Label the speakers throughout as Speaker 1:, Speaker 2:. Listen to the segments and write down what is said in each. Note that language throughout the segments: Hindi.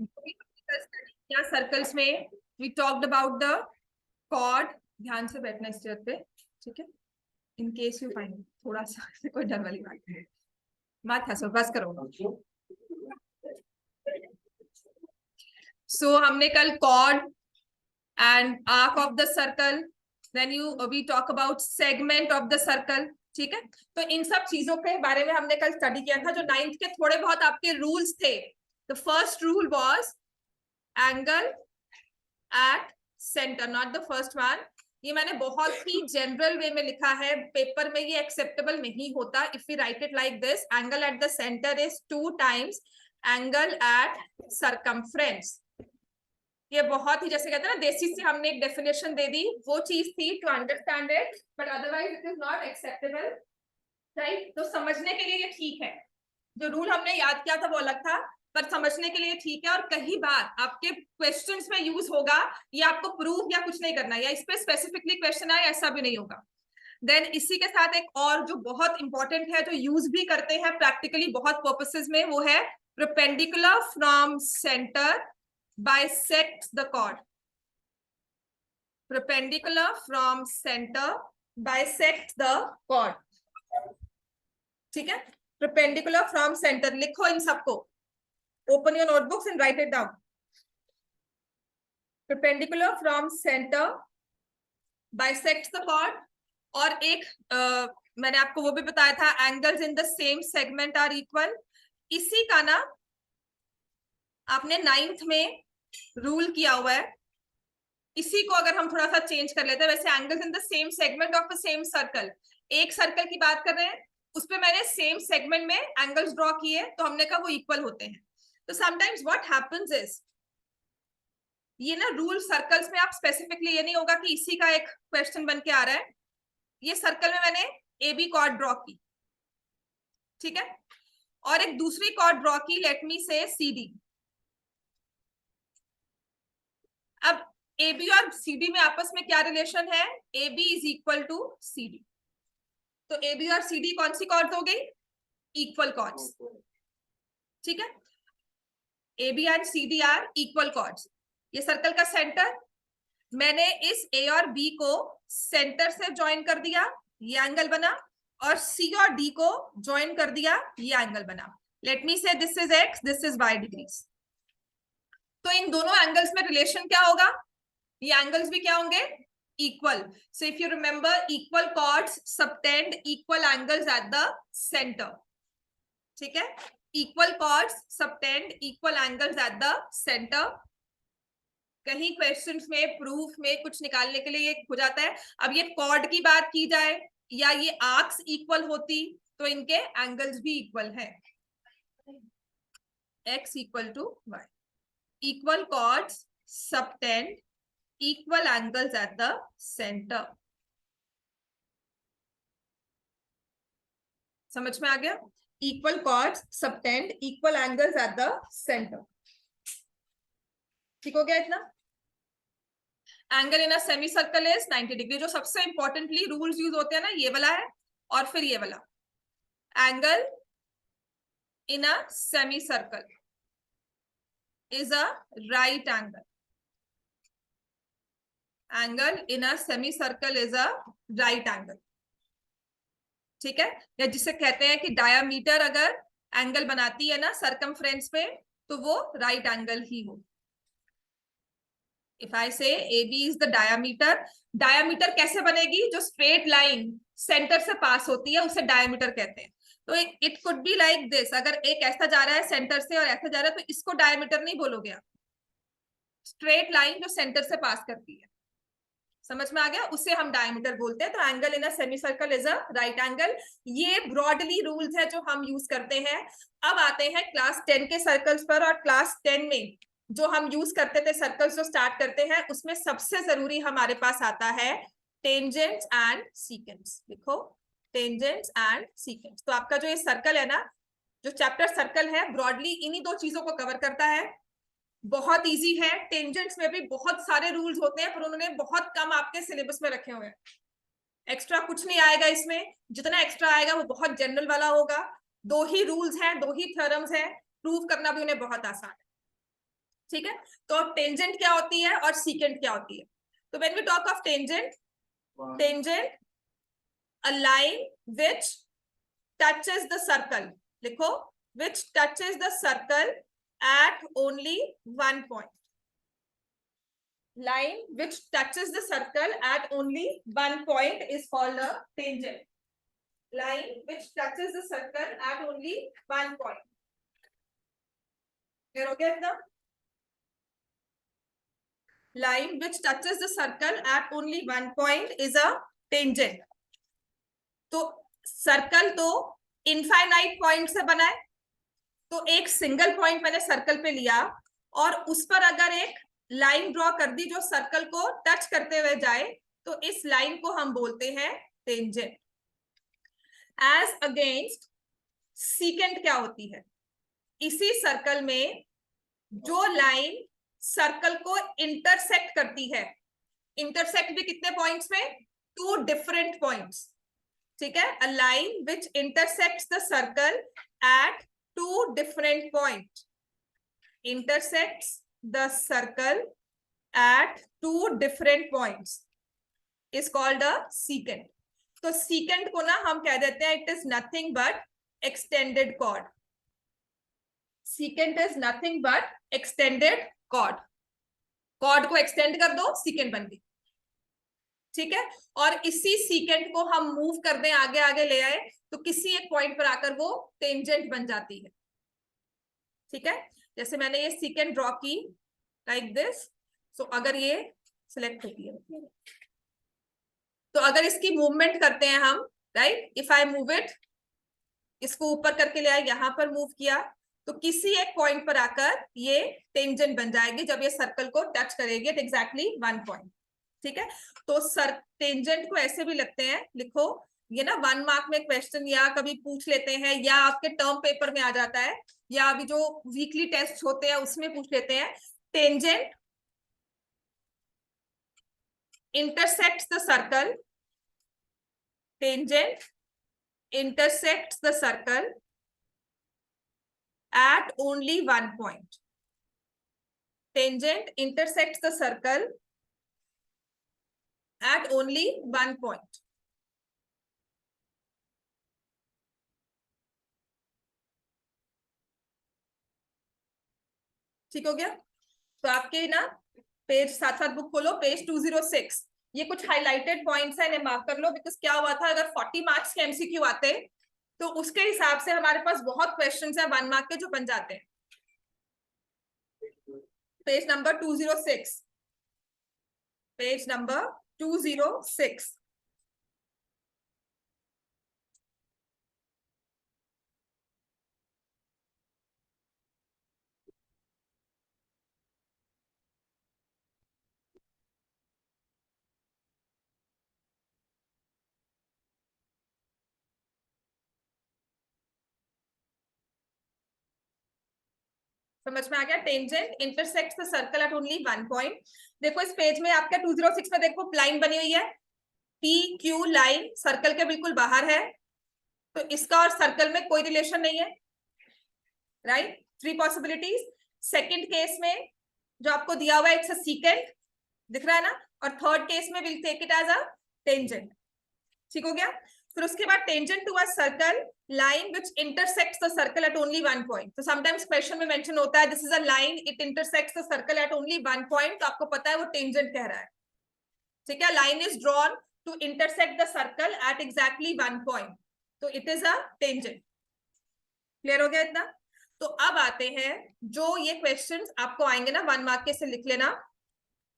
Speaker 1: क्या सर्कल्स में we talked about the chord, ध्यान से बैठना इस चेयर पे, ठीक है, इन केस यू फाइंड थोड़ा सा कोई डर वाली बात है मत हंसो, बस करो। सो हमने कल chord and arc of the circle, then we talk about segment of the circle, ठीक है। तो इन सब चीजों के बारे में हमने कल स्टडी किया था, जो 9th के थोड़े बहुत आपके रूल्स थे। The first rule was angle at centre, not the first one. ये मैंने बहुत ही जनरल वे में लिखा है, पेपर में ये एक्सेप्टेबल नहीं होता। If we write it like this, angle at the centre is 2 times angle at circumference. ये बहुत ही, जैसे कहते हैं ना, देसी से हमने एक डेफिनेशन दे दी, वो चीज थी to understand it, but otherwise it is not acceptable, right. तो समझने के लिए ये ठीक है, जो रूल हमने याद किया था वो अलग था, पर समझने के लिए ठीक है। और कई बार आपके क्वेश्चंस में यूज होगा, ये आपको प्रूव या कुछ नहीं करना, या इस पे स्पेसिफिकली क्वेश्चन आए, ऐसा भी नहीं होगा। देन इसी के साथ एक और जो बहुत इंपॉर्टेंट है, जो यूज भी करते हैं प्रैक्टिकली बहुत पर्पसेस में, वो है perpendicular from centre bisects the chord. Perpendicular from center bisects the chord. ठीक है, perpendicular from center लिखो इन सबको, open your notebooks and write it down. Perpendicular from center bisects the chord. और एक मैंने आपको वो भी बताया था, angles in the same segment are equal. इसी का ना आपने 9th में रूल किया हुआ है, इसी को अगर हम थोड़ा सा चेंज कर लेते हैं, वैसे angles in the same segment of the same circle, एक सर्कल की बात कर रहे हैं, उस पे मैंने सेम सेगमेंट में एंगल्स ड्रॉ किए, तो हमने कहा वो इक्वल होते हैं। तो समटाइम्स व्हाट हैपेंस इज, ये ना रूल सर्कल्स में आप स्पेसिफिकली, ये नहीं होगा कि इसी का एक क्वेश्चन बन के आ रहा है, ये सर्कल में मैंने ए बी कॉर्ड ड्रॉ की, ठीक है, और एक दूसरी कॉर्ड ड्रॉ की, लेट मी से सी डी। अब ए बी और सी डी में आपस में क्या रिलेशन है, A B is equal to C D. तो ए बी और सी डी कौन सी कॉर्ड्स हो गई, इक्वल कॉर्ड्स, ठीक है। A B and C D are equal chords. ये सर्कल का सेंटर, मैंने इस ए और बी को सेंटर से ज्वाइन कर दिया, ये एंगल बना, और सी और डी को ज्वाइन कर दिया, ये एंगल बना। Let me say this is X, this is Y degrees. तो इन दोनों एंगल्स में रिलेशन क्या होगा, ये एंगल्स भी क्या होंगे, equal. So if you remember, equal chords subtend equal angles at the center. ठीक है, equal chords subtend equal angles at the center. कहीं क्वेश्चंस में, प्रूफ में कुछ निकालने के लिए ये हो जाता है। अब ये कॉर्ड की बात की जाए या ये आर्क्स इक्वल होती, तो इनके एंगल्स भी इक्वल है, x equal to y. Equal chords subtend equal angles at the center. समझ में आ गया, equal chords subtend equal angles at the centre, ठीक हो गया इतना। Angle in a semi circle is 90 degree. जो सबसे इंपॉर्टेंटली रूल्स यूज होते हैं ना, ये वाला है और फिर ये वाला, angle in a semi circle is a right angle, angle in a semi circle is a right angle, ठीक है। या जिसे कहते हैं कि डायामीटर अगर एंगल बनाती है ना सरकमफ्रेंस पे, तो वो राइट एंगल ही हो। If I say AB is the diameter, diameter कैसे बनेगी, जो स्ट्रेट लाइन सेंटर से पास होती है उसे डायामीटर कहते हैं। तो it could be like this, अगर एक ऐसा जा रहा है सेंटर से और ऐसा जा रहा है, तो इसको डायामीटर नहीं बोलोगे आप, स्ट्रेट लाइन जो सेंटर से पास करती है, समझ में आ गया, उसे हम डायमीटर बोलते हैं। तो angle in a semi circle is a right angle. ये ब्रॉडली रूल्स है जो हम यूज करते हैं। अब आते हैं क्लास 10 के सर्कल्स पर, और क्लास 10 में जो हम यूज करते थे सर्कल्स जो स्टार्ट करते हैं, उसमें सबसे जरूरी हमारे पास आता है टेंजेंट्स एंड सीकेंट्स। लिखो, टेंजेंट्स एंड सीकेंट्स। तो आपका जो ये सर्कल है ना, जो चैप्टर सर्कल है, ब्रॉडली इन्हीं दो चीजों को कवर करता है। बहुत इजी है, टेंजेंट्स में भी बहुत सारे रूल्स होते हैं, पर उन्होंने बहुत कम आपके सिलेबस में रखे हुए हैं। एक्स्ट्रा कुछ नहीं आएगा इसमें, जितना एक्स्ट्रा आएगा वो बहुत जनरल वाला होगा। दो ही रूल्स हैं, दो ही थ्योरम्स हैं, प्रूव करना भी उन्हें बहुत आसान है। ठीक है, तो टेंजेंट क्या होती है और सीकेंट क्या होती है? तो when we talk of tangent, tangent a line which touches the circle, लिखो, which touches the circle at only one point. Line which touches the circle at only one point is called a tangent. Line which touches the circle at only one point. Clear हो गया इतना? Line which touches the circle at only one point is a tangent. तो सर्कल तो इनफाइनाइट पॉइंट से बना है, तो एक सिंगल पॉइंट मैंने सर्कल पे लिया और उस पर अगर एक लाइन ड्रॉ कर दी जो सर्कल को टच करते हुए जाए, तो इस लाइन को हम बोलते हैं टेंजेंट। एज अगेंस्ट सीकेंट क्या होती है? इसी सर्कल में जो लाइन सर्कल को इंटरसेक्ट करती है, इंटरसेक्ट भी कितने पॉइंट्स पे? 2 डिफरेंट पॉइंट्स, ठीक है, अ line which intersects the circle eight 2 different points, intersects the circle at 2 different points is called a secant. तो secant को ना हम कह देते हैं it is nothing but extended chord. Secant is nothing but extended chord. chord को extend कर दो, secant बन गई, ठीक है। और इसी secant को हम मूव कर दें, आगे आगे ले आए, तो किसी एक पॉइंट पर आकर वो टेंजेंट बन जाती है, ठीक है। जैसे मैंने ये सीकेंट ड्रॉ की लाइक दिस, सो अगर ये सिलेक्ट होती है, तो अगर इसकी मूवमेंट करते हैं हम, right, if I move it, इसको ऊपर करके ले आए, यहां पर मूव किया, तो किसी एक पॉइंट पर आकर ये टेंजेंट बन जाएगी जब ये सर्कल को टच करेगी एट एग्जैक्टली 1 पॉइंट, ठीक है। तो सर टेंजेंट को ऐसे भी लगते हैं, लिखो, ये ना 1 मार्क में क्वेश्चन या कभी पूछ लेते हैं, या आपके टर्म पेपर में आ जाता है, या अभी जो वीकली टेस्ट होते हैं उसमें पूछ लेते हैं। Tangent intersects the circle, tangent intersects the circle at only one point. Tangent intersects the circle at only one point. ठीक हो गया? तो आपके ना पेज साथ साथ बुक खोलो, पेज 206, ये कुछ हाइलाइटेड पॉइंट्स है, इन्हें मार्क कर लो, बिकॉज क्या हुआ था, अगर 40 मार्क्स के एमसीक्यू आते तो उसके हिसाब से हमारे पास बहुत क्वेश्चंस है 1 मार्क के जो बन जाते हैं। Page number 206, page number 206। समझ में आ गया? Tangent intersects the circle at only 1 point. देखो इस पेज में आपका 206 में देखो लाइन बनी हुई है, पी क्यू लाइन सर्कल के बिल्कुल बाहर है, तो इसका और सर्कल में कोई रिलेशन नहीं है, राइट। 3 पॉसिबिलिटीज। सेकंड केस में जो आपको दिया हुआ है इट्स अ सीकेंट, दिख रहा है ना, और थर्ड केस में will take it as a tangent, ठीक हो गया। फिर उसके बाद tangent to a circle line which intersects the circle at only 1 point. तो समटाइम्स क्वेश्चन में मेंशन होता है this is a line it intersects the circle at only 1 point, तो आपको पता है वो टेंजेंट कह रहा है, ठीक है। Line is drawn to intersect the circle at exactly 1 point, तो it is a tangent. Clear हो गया इतना? तो अब आते हैं जो ये क्वेश्चंस आपको आएंगे ना 1 मार्क के, से लिख लेना,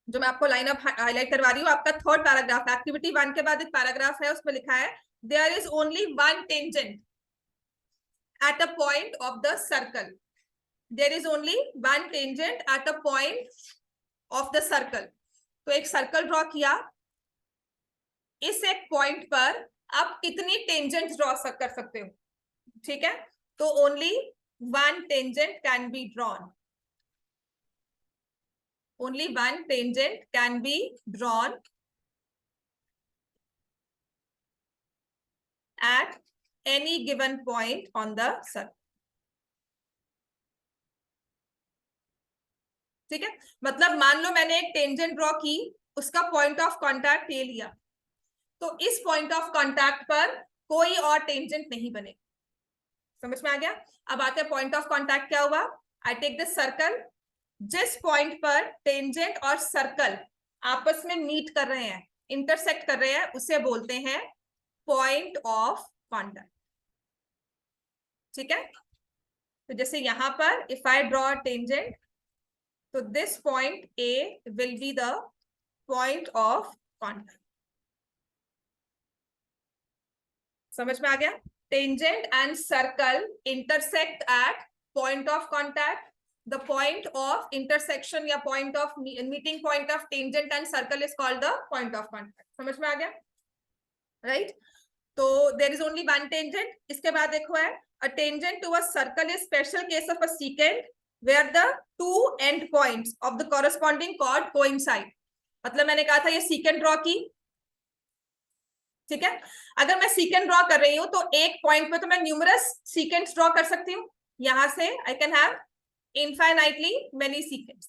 Speaker 1: जो मैं आपको लाइन अप हाईलाइट करवा रही हूँ। आपका थर्ड पैराग्राफ, एक्टिविटी 1 के बाद एक पैराग्राफ है, उसमें लिखा है there is only 1 tangent at a point of the circle. There is only 1 tangent at a point of the circle. तो एक सर्कल ड्रॉ किया, इस एक पॉइंट पर आप कितनी टेंजेंट ड्रॉ कर सकते हो, ठीक है। तो only 1 tangent can be drawn, only 1 tangent can be drawn at any given point on the circle. ठीक है, मतलब मान लो मैंने एक टेंजेंट ड्रॉ की, उसका पॉइंट ऑफ कांटेक्ट ये लिया, तो इस पॉइंट ऑफ कांटेक्ट पर कोई और टेंजेंट नहीं बने। समझ में आ गया? अब आते हैं पॉइंट ऑफ कांटेक्ट क्या हुआ। आई टेक दिस सर्कल, जिस पॉइंट पर टेंजेंट और सर्कल आपस में मीट कर रहे हैं, इंटरसेक्ट कर रहे हैं, उसे बोलते हैं पॉइंट ऑफ कांटेक्ट। ठीक है, तो जैसे यहां पर इफ आई ड्रॉ टेंजेंट, तो this point A will be the point of contact. समझ में आ गया? Tangent and circle intersect at point of contact. The point of intersection या point of meeting point of tangent and circle is called the point of contact. समझ में आ गया? Right? तो there is only one tangent. इसके बाद देखो है a tangent to a circle is special case of a secant where the two end points of the corresponding chord coincide. मतलब मैंने कहा था ये secant ड्रॉ की, ठीक है, अगर मैं secant ड्रॉ कर रही हूं तो एक पॉइंट पे तो मैं न्यूमरस secants ड्रॉ कर सकती हूँ। यहां से I can have infinitely many secants.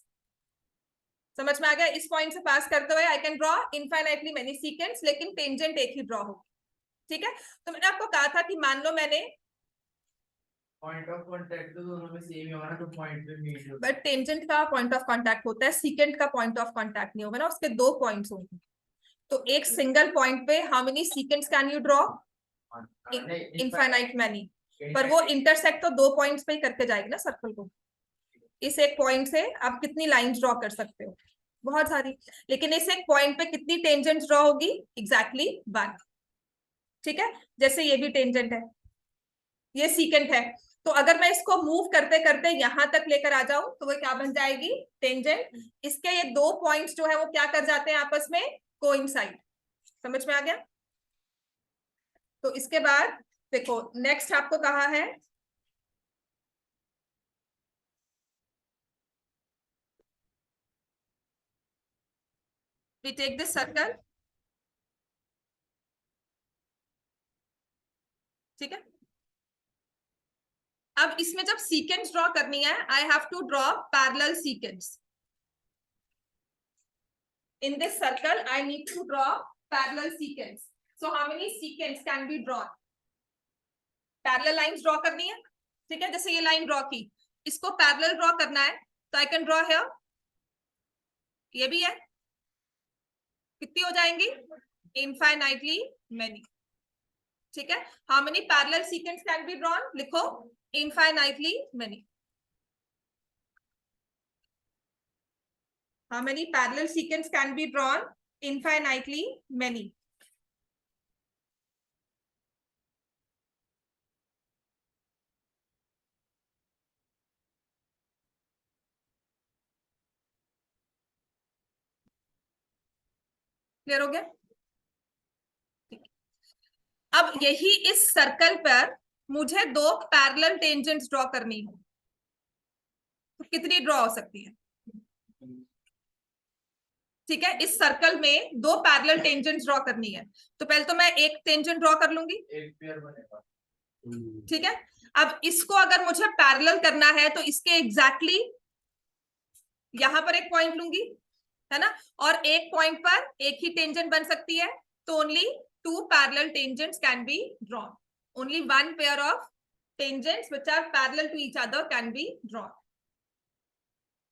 Speaker 1: समझ में आ गया? इस पॉइंट से पास करते हुए I can draw infinitely many sequence, लेकिन टेंजेंट एक ही ड्रॉ होगी। ठीक है, तो मैंने आपको कहा था कि मान लो मैंने
Speaker 2: पॉइंट ऑफ कांटेक्ट तो दोनों में सेम ही होगा ना, तो पॉइंट पे मीट होगा।
Speaker 1: बट टेंजेंट का पॉइंट ऑफ कांटेक्ट होता है, सीकेंट का पॉइंट ऑफ कांटेक्ट नहीं होगा ना, उसके दो पॉइंट्स होंगे। तो एक सिंगल पॉइंट पे how many sequence can you draw? Infinite many, पर वो इंटरसेक्ट तो दो पॉइंट्स पे ही करके जाएगी ना सर्कल को। इस एक पॉइंट से आप कितनी लाइंस ड्रॉ कर सकते हो? बहुत सारी। लेकिन इस एक पॉइंट पे कितनी टेंजेंट ड्रॉ होगी? Exactly one. ठीक है, जैसे ये भी टेंजेंट है, ये सीकेंट है, तो अगर मैं इसको मूव करते करते यहां तक लेकर आ जाऊं तो वो क्या बन जाएगी? टेंजेंट। इसके ये दो पॉइंट्स जो है वो क्या कर जाते हैं आपस में? कोइंसाइड। समझ में आ गया? तो इसके बाद देखो नेक्स्ट आपको कहा है we take this circle, ठीक है, अब इसमें जब सीक्वेंस ड्रॉ करनी है I have to draw parallel secants. In this circle I need to draw parallel sequence. So how many sequence can be drawn? Parallel lines draw करनी है, ठीक है, जैसे ये लाइन ड्रॉ की, इसको पैरेलल ड्रॉ करना है तो आई कैन ड्रॉ हियर, ये भी है, कितनी हो जाएंगी? Infinitely many. ठीक है, how many parallel sequence can be drawn? लिखो infinitely many. How many parallel sequence can be drawn? Infinitely many. Clear हो गया? अब यही इस सर्कल पर मुझे दो पैरेलल टेंजेंट्स ड्रॉ करनी है, तो कितनी ड्रॉ हो सकती है? ठीक है, इस सर्कल में दो पैरेलल टेंजेंट्स ड्रॉ करनी है, तो पहले तो मैं एक टेंजेंट ड्रॉ कर लूंगी,
Speaker 2: एक पेयर बनेगा।
Speaker 1: ठीक है, अब इसको अगर मुझे पैरेलल करना है तो इसके एग्जैक्टली यहां पर एक पॉइंट लूंगी, है ना, और एक पॉइंट पर एक ही टेंजेंट बन सकती है, तो only two parallel tangents can be drawn, only one pair of tangents which are parallel to each other can be drawn,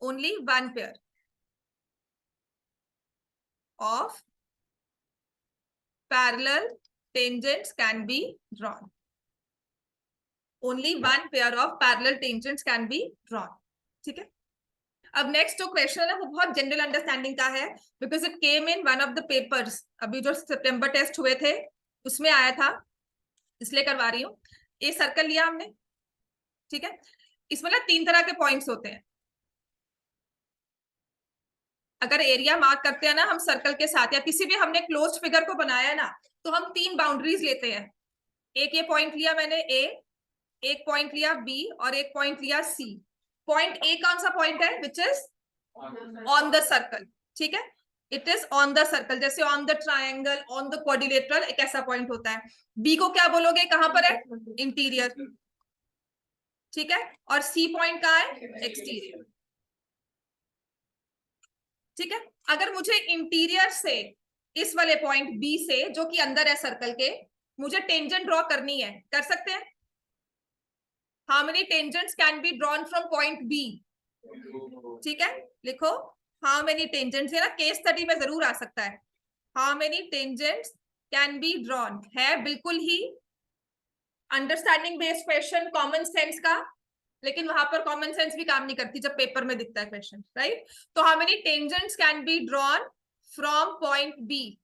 Speaker 1: only one pair of parallel tangents can be drawn. Only one pair of parallel tangents can be drawn. ठीक है, अब नेक्स्ट जो क्वेश्चन है वो बहुत जनरल अंडरस्टैंडिंग का है, because it came in one of the papers, अभी जो सितंबर टेस्ट हुए थे उसमें आया था, इसलिए करवा रही हूँ। ये सर्कल लिया हमने, ठीक है, इसमें ना तीन तरह के पॉइंट्स होते हैं। अगर एरिया मार्क करते हैं ना हम सर्कल के साथ, या किसी भी हमने क्लोज्ड फिगर को बनाया ना, तो हम तीन बाउंड्रीज लेते हैं। एक ये पॉइंट लिया मैंने ए, एक पॉइंट लिया बी, और एक पॉइंट लिया सी। पॉइंट ए कौन सा पॉइंट है? Which is on the circle. ठीक है, it is on the circle, जैसे on the triangle, on the quadrilateral, एक ऐसा पॉइंट होता है। बी को क्या बोलोगे? कहां पर है? इंटीरियर। ठीक है, और सी पॉइंट कहाँ है? एक्सटीरियर। ठीक है। अगर मुझे इंटीरियर से इस वाले पॉइंट बी से जो कि अंदर है सर्कल के मुझे टेंजेंट ड्रॉ करनी है, कर सकते हैं? How many tangents can be drawn from point B? ठीक है, लिखो हाउ मेनी टेंजेंट्स, है ना, केस स्टडी में जरूर आ सकता है। How many tangents can be drawn, है बिल्कुल ही understanding based question, common sense का, लेकिन वहां पर कॉमन सेंस भी काम नहीं करती जब पेपर में दिखता है क्वेश्चन, राइट? तो how many tangents can be drawn from point B,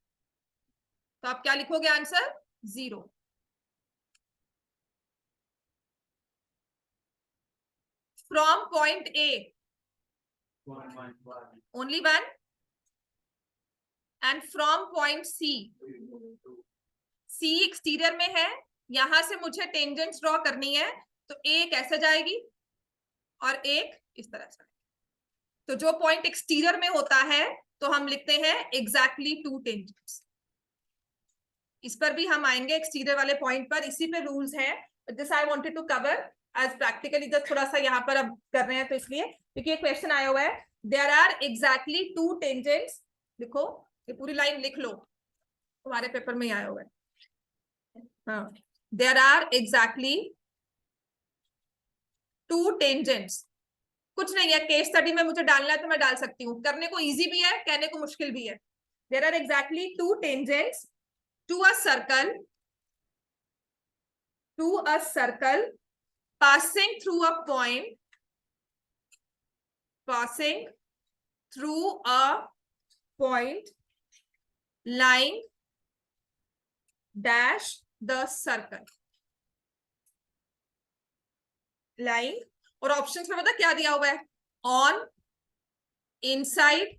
Speaker 1: तो आप क्या लिखोगे answer? 0। From point A only 1 and from point C, C exterior में है, यहां से मुझे टेंजेंट्स ड्रॉ करनी है, तो एक ऐसे जाएगी और एक इस तरह से। तो जो पॉइंट एक्सटीरियर में होता है तो हम लिखते हैं एग्जैक्टली 2 टेंजेंट्स। इस पर भी हम आएंगे एक्सटीरियर वाले पॉइंट पर, इसी पे रूल्स है। This I wanted to cover as practically, just थोड़ा सा यहाँ पर अब कर रहे हैं तो इसलिए, क्योंकि ये क्वेश्चन आया हुआ है, देयर आर एग्जैक्टली 2 टेंजेंट्स। लिखो, ये पूरी लाइन लिख लो, तुम्हारे पेपर में ही आया हुआ है। हाँ, देयर आर एग्जैक्टली 2 टेंजेंट्स। कुछ नहीं है, केस स्टडी में मुझे डालना है तो मैं डाल सकती हूँ, करने को इजी भी है, कहने को मुश्किल भी है। There are exactly 2 tangents to a circle passing through a point lying dash the circle, lying, और ऑप्शंस में पता क्या दिया हुआ है? On, inside,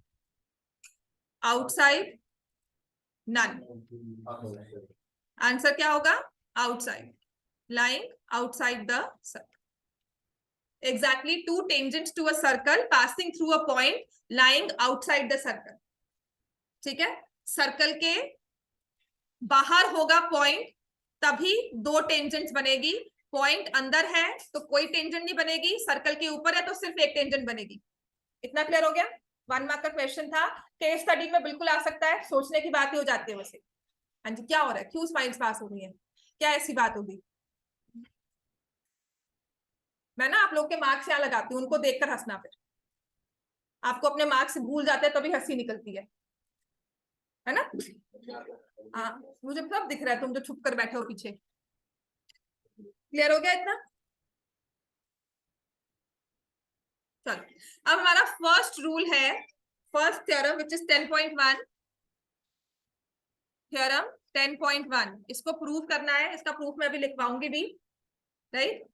Speaker 1: outside, none. Answer क्या होगा? Outside, lying outside the circle. Exactly 2 tangents to a circle passing through a point lying outside the circle. ठीक है, सर्कल के बाहर होगा पॉइंट तभी 2 टेंजेंट्स बनेगी, पॉइंट अंदर है तो कोई टेंजेंट नहीं बनेगी, सर्कल के ऊपर है तो सिर्फ एक टेंजेंट बनेगी। इतना क्लियर हो गया? 1 मार्क का क्वेश्चन था, केस स्टडी में बिल्कुल आ सकता है, सोचने की बात ही हो जाती है वैसे। हाँ जी, क्या हो रहा है? क्यों स्माइल्स पास हो रही है? क्या ऐसी बात होगी? मैं ना आप लोग के मार्क्स यहाँ लगाती हूँ, उनको देखकर हंसना, फिर आपको अपने मार्क्स भूल जाते हैं तभी हंसी निकलती है ना? हाँ, मुझे सब दिख रहा है, तुम जो छुप कर बैठे हो पीछे। क्लियर हो गया इतना? चलो, अब हमारा फर्स्ट रूल है, first theorem which is 10.1, theorem 10.1। इसको प्रूव करना है, इसका प्रूफ मैं अभी लिखवाऊंगी भी, राइट?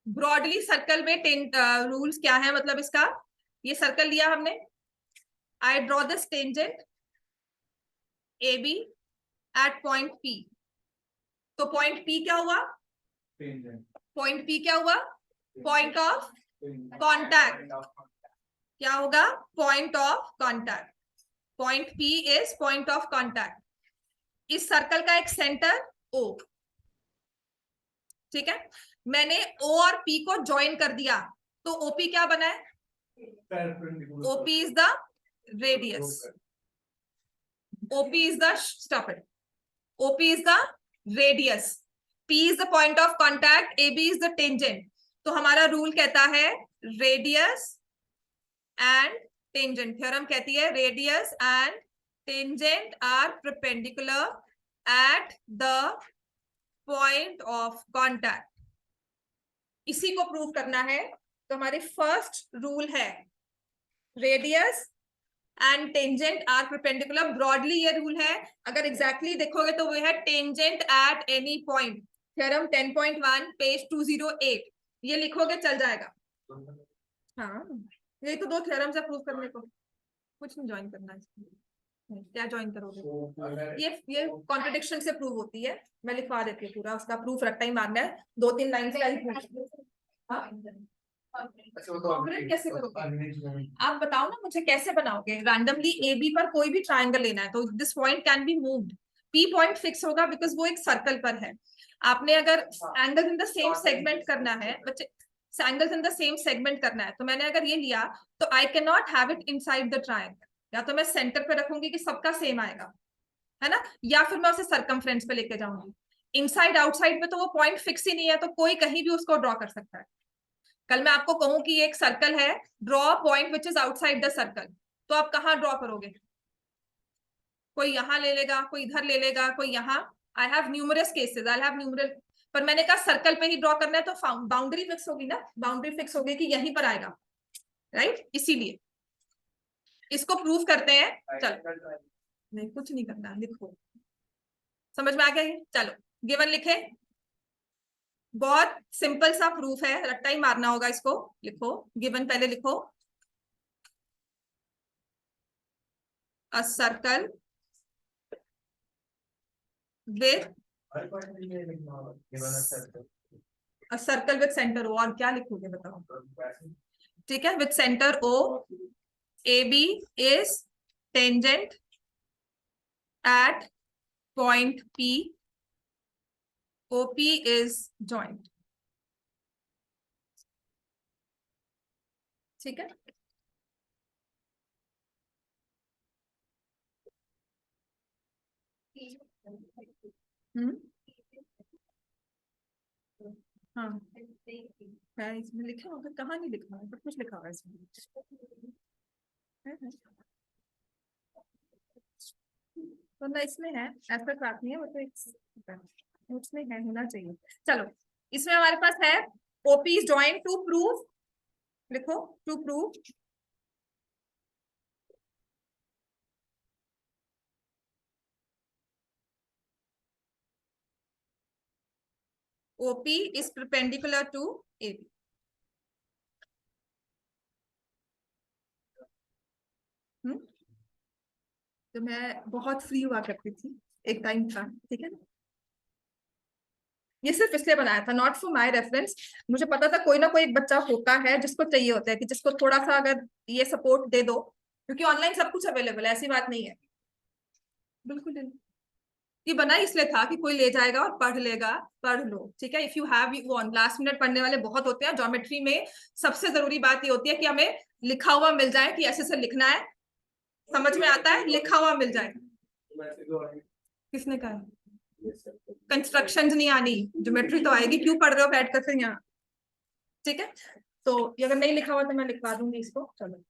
Speaker 1: ब्रॉडली सर्कल में 10 रूल्स क्या है, मतलब इसका, ये सर्कल लिया हमने, I draw this tangent A B at point P, तो पॉइंट पी क्या हुआ? पॉइंट पी क्या हुआ? Point of contact. क्या होगा? Point of contact. Point P is point of contact. इस सर्कल का एक सेंटर ओ, ठीक है, मैंने ओ और पी को ज्वाइन कर दिया तो ओपी क्या बना है? OP is the radius, OP is the, stop it, OP is the radius, P is the point of contact, A B is the tangent. तो हमारा रूल कहता है रेडियस एंड टेंजेंट, थ्योरम कहती है radius and tangent are perpendicular at the point of contact. इसी को प्रूव करना है, तो हमारे फर्स्ट रूल है radius and tangent are perpendicular. Broadly ये रूल है, अगर एग्जैक्टली देखोगे तो वो है tangent at any point, theorem 10.1 page 208, ये लिखोगे चल जाएगा। हाँ, ये तो 2 थ्योरम्स है प्रूव करने को, कुछ नहीं ज्वाइन करना है, क्या ज्वाइन करोगे? ये कॉन्ट्रडिक्शन से प्रूव होती है, मैं लिखवा देती हूँ पूरा, उसका प्रूफ रखता ही मारना है, 2-3 लाइन से कैसे करोगे? आप बताओ ना मुझे, कैसे बनाओगे? रैंडमली ए बी पर कोई भी ट्राइंगल लेना है तो this point can be moved, P point fix होगा बिकॉज वो एक सर्कल पर है। आपने अगर angle in the same segment करना है, बच्चे angles in the same segment करना है, तो मैंने अगर ये लिया तो I can not have it inside the triangle, या तो मैं सेंटर पे रखूंगी कि सबका सेम आएगा, है ना, या फिर मैं उसे सर्कमफ्रेंस पे लेके जाऊंगी। इनसाइड आउटसाइड पे तो वो पॉइंट फिक्स ही नहीं है, तो कोई कहीं भी उसको ड्रॉ कर सकता है। कल मैं आपको कहूं कि एक सर्कल है, draw point which is outside the circle, तो आप कहाँ ड्रॉ करोगे? कोई यहाँ ले लेगा, कोई इधर ले लेगा, कोई यहाँ। I have numerous cases, I have numerous, पर मैंने कहा सर्कल पे ही ड्रॉ करना है, तो बाउंड्री फिक्स होगी ना, बाउंड्री फिक्स होगी कि यहीं पर आएगा, राइट। इसीलिए इसको प्रूव करते हैं। चलो, नहीं कुछ नहीं करना, लिखो। समझ में आ गया ये? चलो गिवन लिखे, बहुत सिंपल सा प्रूफ है, रट्टा ही मारना होगा इसको। लिखो गिवन, पहले लिखो, a circle with a circle with centre O, और क्या लिखोगे बताओ? ठीक है, with centre O, A B is tangent at point P, OP is joint। ठीक है, हम्म, हाँ है, इसमें लिखा होगा, कहाँ नहीं लिखा है, सब कुछ लिखा हुआ है इसमें। है? तो ना इसमें है, ऐसा बात नहीं है, वो तो उसमें है, होना चाहिए। चलो, इसमें हमारे पास है OP is joint to prove, लिखो, to prove OP is perpendicular to AB। तो मैं बहुत फ्री हुआ करती थी, एक टाइम था, ठीक है। ये सिर्फ इसलिए बनाया था, नॉट फॉर माय रेफरेंस। मुझे पता था कोई ना कोई एक बच्चा होता है जिसको चाहिए होता है कि जिसको थोड़ा सा अगर ये सपोर्ट दे दो, क्योंकि ऑनलाइन सब कुछ अवेलेबल है, ऐसी बात नहीं है। बिल्कुल नहीं। ये बना इसलिए था कि कोई ले जाएगा और पढ़ लेगा, पढ़ लो, ठीक है। If you have one, last minute पढ़ने वाले बहुत होते हैं। ज्योमेट्री में सबसे जरूरी बात ये होती है कि हमें लिखा हुआ मिल जाए, कि ऐसे से लिखना है, समझ में आता है, लिखा हुआ मिल जाए। किसने कहा? कंस्ट्रक्शन नहीं आनी, ज्योमेट्री तो आएगी, क्यों पढ़ रहे हो बैठ कर फिर यहाँ? ठीक है, तो ये अगर नहीं लिखा हुआ तो मैं लिखवा दूंगी इसको। चलो,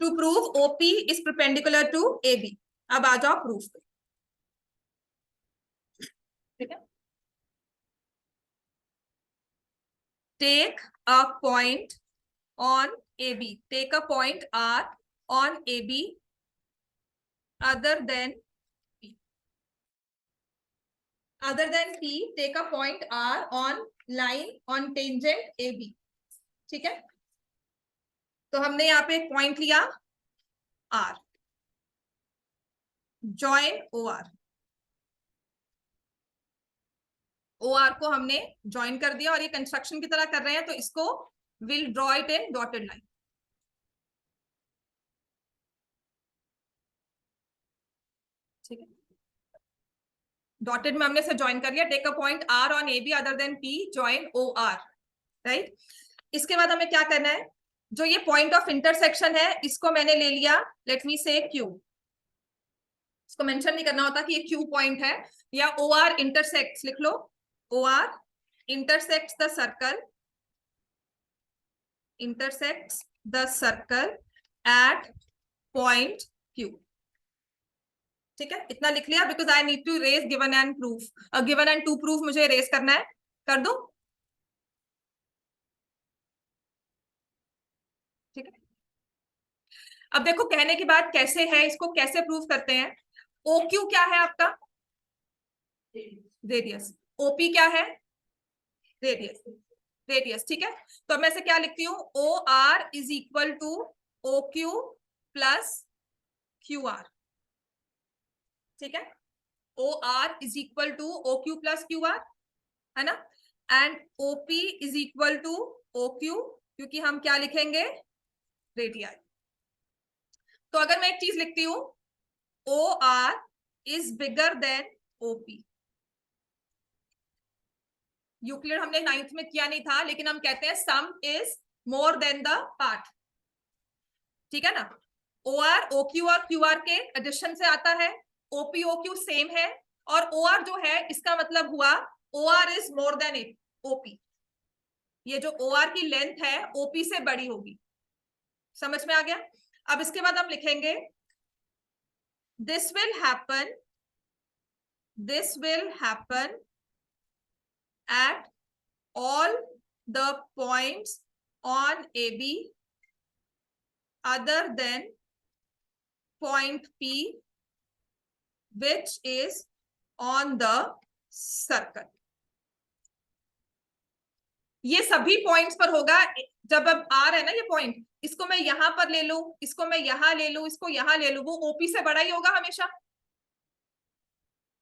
Speaker 1: to prove OP is perpendicular to AB। अब आ जाओ प्रूफ पे, ठीक है। Take a point on AB, take a point R on AB other than P, other than P, take a point R on line on tangent AB। ठीक है, तो हमने यहाँ पे एक पॉइंट लिया R, जॉइन OR, OR को हमने ज्वाइन कर दिया, और ये कंस्ट्रक्शन की तरह कर रहे हैं, तो इसको will draw it in dotted line. ठीक है, डॉटेड में हमने से ज्वाइन कर लिया, take a point R on AB other than P, join OR, right. इसके बाद हमें क्या करना है, जो ये पॉइंट ऑफ इंटरसेक्शन है इसको मैंने ले लिया, लेट मी से Q। इसको मेंशन नहीं करना होता कि ये Q पॉइंट है, या OR इंटरसेक्ट्स, लिख लो, OR intersects the circle, intersects the circle at point Q। ठीक है, इतना लिख लिया, because I need to raise given and proof, given and to proof मुझे रेज करना है, कर दो। ठीक है, अब देखो कहने की बात कैसे है, इसको कैसे प्रूफ करते हैं। OQ क्या है आपका? रेडियस। OP क्या है? रेडियस, रेडियस, ठीक है। तो मैं से क्या लिखती हूँ, OR is equal to OQ plus QR। ठीक है, OR is equal to OQ plus QR, है ना, and OP is equal to OQ, क्योंकि हम क्या लिखेंगे, रेडियस। तो अगर मैं एक चीज लिखती हूँ, OR is bigger than OP, Euclid हमने 9th में किया नहीं था, लेकिन हम कहते हैं सम is more than the part, ठीक है ना। OR OQ और QR के एडिशन से आता है, OP OQ सेम है, और OR जो है इसका मतलब हुआ OR is more than it OP। ये जो OR की लेंथ है OP से बड़ी होगी, समझ में आ गया। अब इसके बाद हम लिखेंगे this will happen at all the points on AB other than point P which is on the circle। ये सभी पॉइंट्स पर होगा। जब अब आ रहा है ना ये पॉइंट, इसको मैं यहां पर ले लूं, इसको मैं यहां ले लूं, इसको यहां ले लूं, वो OP से बड़ा ही होगा हमेशा।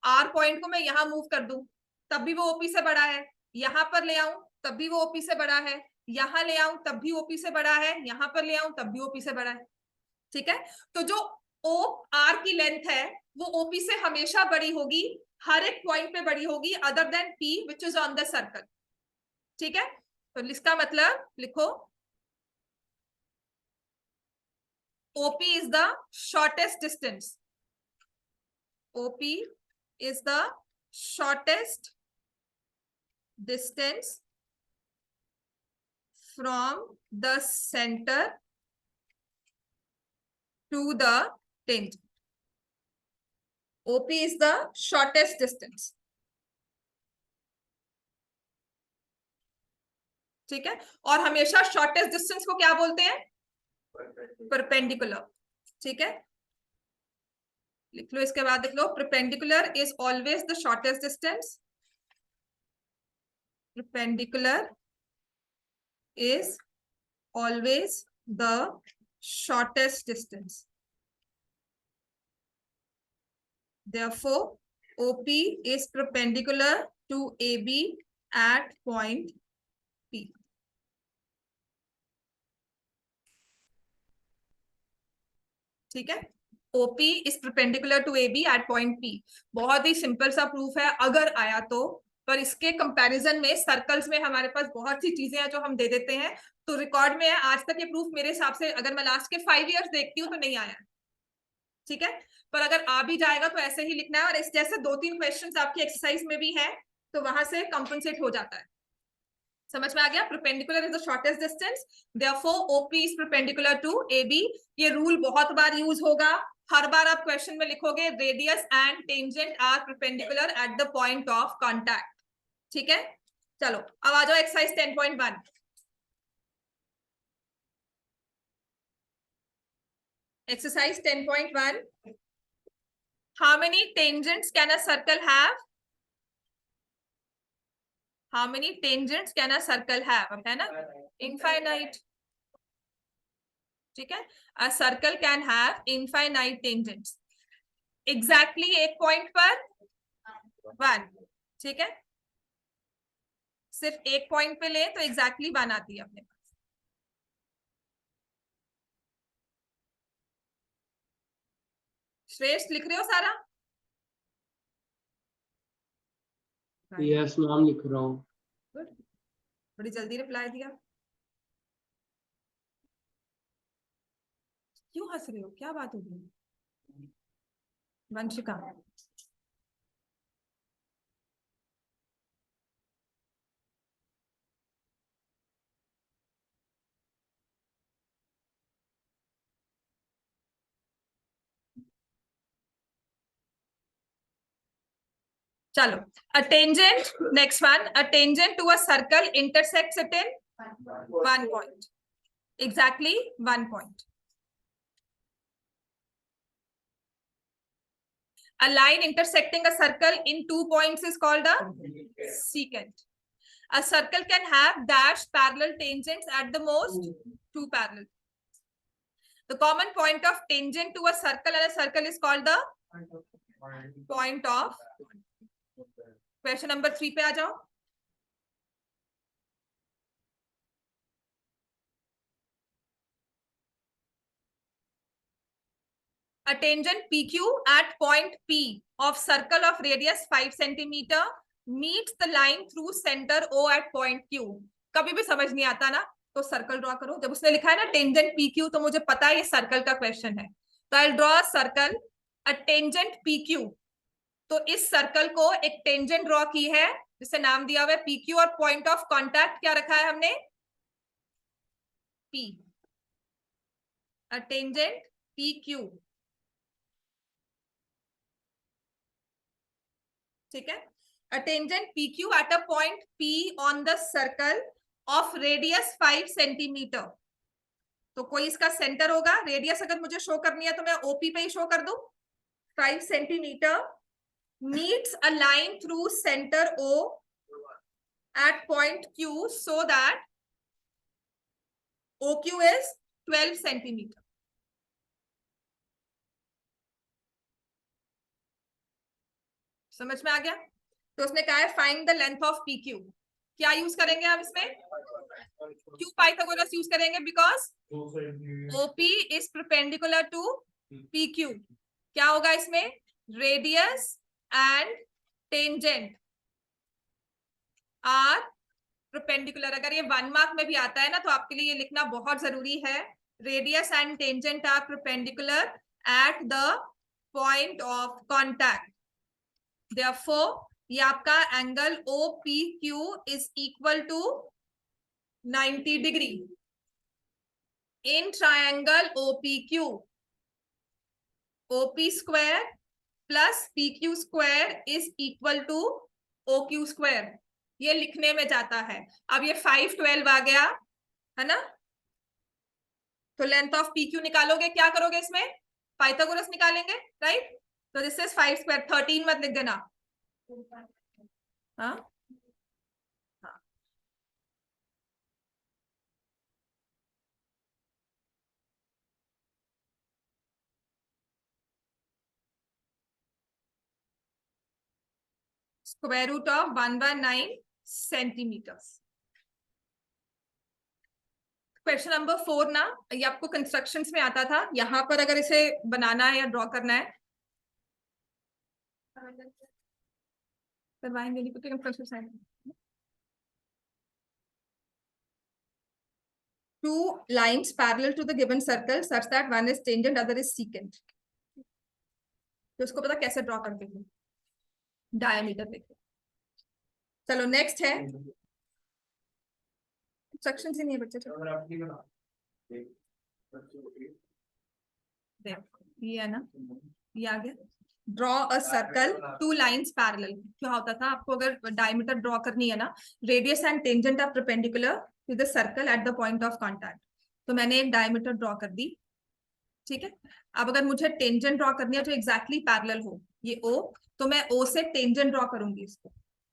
Speaker 1: R पॉइंट को मैं यहां मूव कर दूं तब भी वो OP से बड़ा है, यहां पर ले आऊं तब भी वो OP से बड़ा है, यहां ले आऊं तब भी OP से बड़ा है, यहां पर ले आऊं तब भी OP से बड़ा है, ठीक है। तो जो OR की लेंथ है वो OP से हमेशा बड़ी होगी, हर एक पॉइंट पे बड़ी होगी other than P which is on the circle, ठीक है। तो इसका मतलब लिखो OP is the shortest distance, OP is the shortest distance from the center to the tangent। OP is the shortest distance, ठीक है। और हमेशा शॉर्टेस्ट डिस्टेंस को क्या बोलते हैं, परपेंडिकुलर, ठीक है। लिख लो, इसके बाद लिख लो perpendicular is always the shortest distance, perpendicular is always the shortest distance, therefore OP is perpendicular to AB at point P। ठीक है, OP is perpendicular to AB at point P। बहुत ही सिंपल सा प्रूफ है अगर आया तो, पर इसके कंपैरिजन में सर्कल्स में हमारे पास बहुत सी चीजें हैं जो हम दे देते हैं, तो रिकॉर्ड में है। आज तक ये प्रूफ मेरे हिसाब से अगर मैं लास्ट के 5 इयर्स देखती हूँ तो नहीं आया, ठीक है। पर अगर आ भी जाएगा तो ऐसे ही लिखना है, और इस जैसे 2-3 क्वेश्चंस आपकी एक्सरसाइज में भी है तो वहां से कंपनसेट हो जाता है। समझ में आ गया, perpendicular is the shortest distance, therefore OP is perpendicular to AB। ये रूल बहुत बार यूज होगा, हर बार आप क्वेश्चन में लिखोगे radius and tangent are perpendicular at the point of contact, ठीक है। चलो अब आ जाओ exercise 10.1। Exercise 10.1, how many tangents can a circle have? How many tangents can a circle have? है ना, infinite, ठीक है। A circle can have infinite tangents। Exactly एक पॉइंट पर 1, ठीक है। सिर्फ एक पॉइंट पे ले तो exactly 1 आती है अपने पास। श्रेष्ठ लिख रहे हो सारा?
Speaker 3: यस मैम, लिख रहा हूँ।
Speaker 1: गुड, बड़ी जल्दी रिप्लाई दिया, क्यों हंस रहे हो, क्या बात हो गई? वंशिका, चलो a tangent, next one, a tangent to a circle intersects it in 1 point, exactly 1 point। A line intersecting a circle in 2 points is called a secant। A circle can have dashed parallel tangents, at the most 2 parallel। The common point of tangent to a circle and a circle is called the point of। Question number 3 पे आ जाओ। A tangent PQ at point P of circle of radius 5 centimeter meets the line through centre O at point Q. कभी भी समझ नहीं आता ना तो सर्कल ड्रॉ करो। जब उसने लिखा है ना टेंजेंट पी क्यू तो मुझे पता है ये सर्कल का क्वेश्चन है, तो I draw a circle a tangent P Q. तो इस सर्कल को एक टेंजेंट ड्रॉ की है जिसे नाम दिया हुआ है पी क्यू, और पॉइंट ऑफ कॉन्टैक्ट क्या रखा है हमने, P. A tangent P Q, ठीक है। A tangent P Q at a point P on the circle of radius 5 centimetre. तो कोई इसका सेंटर होगा, रेडियस अगर मुझे शो करनी है तो मैं ओपी पे ही शो कर दूं, 5 centimetre, meets a line through center O at point Q so that OQ is 12 centimetre. समझ में आ गया? तो उसने कहा है find the length of PQ। क्या यूज करेंगे हम इसमें, क्यू पाइथागोरस यूज करेंगे because OP is perpendicular to PQ। क्या होगा इसमें, radius and tangent are perpendicular. अगर ये 1 मार्क में भी आता है ना तो आपके लिए ये लिखना बहुत जरूरी है, radius and tangent are perpendicular at the point of contact. Therefore ये आपका angle OPQ is equal to 90 degree in triangle OPQ। OP square plus PQ square is equal to OQ square, ये लिखने में जाता है। अब ये 5 12 आ गया है ना, तो लेंथ ऑफ PQ निकालोगे, क्या करोगे इसमें, पाइथागोरस निकालेंगे, राइट। तो दिस इज 5 स्क्वायर, 13 मत लिख देना। हाँ square root of 1/9 centimetre. Question number 4 ना, ये आपको कंस्ट्रक्शंस में आता था, यहाँ पर अगर इसे बनाना है या ड्रॉ करना है करवाएंगे नहीं क्योंकि construction two lines parallel to the given circle such that one is tangent other is secant। तो उसको पता कैसे ड्रॉ करते हैं, डायमीटर देखो। चलो नेक्स्ट है, सेक्शन ही नहीं है बच्चे, चलो देखो ये है ना, ये आ गया। Draw a circle 2 lines parallel. क्या होता था आपको अगर डायमीटर ड्रॉ करनी है ना, radius and tangent are perpendicular to the circle at the point of contact. तो मैंने एक डायमीटर ड्रॉ कर दी, ठीक है। अब अगर मुझे टेंजेंट ड्रॉ करनी है जो एग्जैक्टली पैरेलल हो, ये O, तो मैं O से टेंजेंट ड्रॉ करूंगी इसको,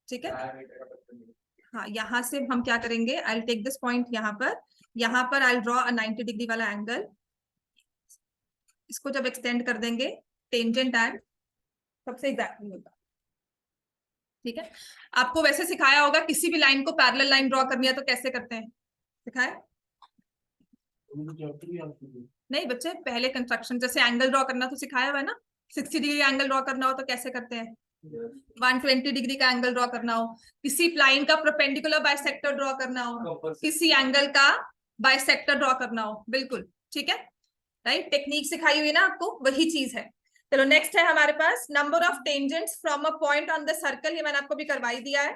Speaker 1: ठीक है। हाँ, यहां से हम क्या करेंगे, आई टेक दिस पॉइंट यहाँ पर आई ड्रॉ अ 90 डिग्री वाला एंगल। इसको जब एक्सटेंड कर देंगे टेंजेंट एंड सबसे एग्जैक्टली होगा, ठीक है। आपको वैसे सिखाया होगा किसी भी लाइन को पैरेलल लाइन ड्रॉ करनी है तो कैसे करते हैं, सिखाया नहीं बच्चे, पहले कंस्ट्रक्शन जैसे एंगल ड्रॉ करना तो सिखाया हुआ है ना। 60 डिग्री एंगल ड्रॉ करना हो तो कैसे करते हैं, 120 डिग्री का एंगल ड्रॉ करना हो, किसी लाइन का परपेंडिकुलर बाइसेक्टर ड्रॉ करना हो, किसी एंगल का बाइसेक्टर ड्रॉ करना हो, बिल्कुल ठीक है, राइट। टेक्निक सिखाई हुई है ना आपको, वही चीज है। चलो नेक्स्ट है हमारे पास number of tangents from a point on the circle. ये मैंने आपको भी करवाई दिया है,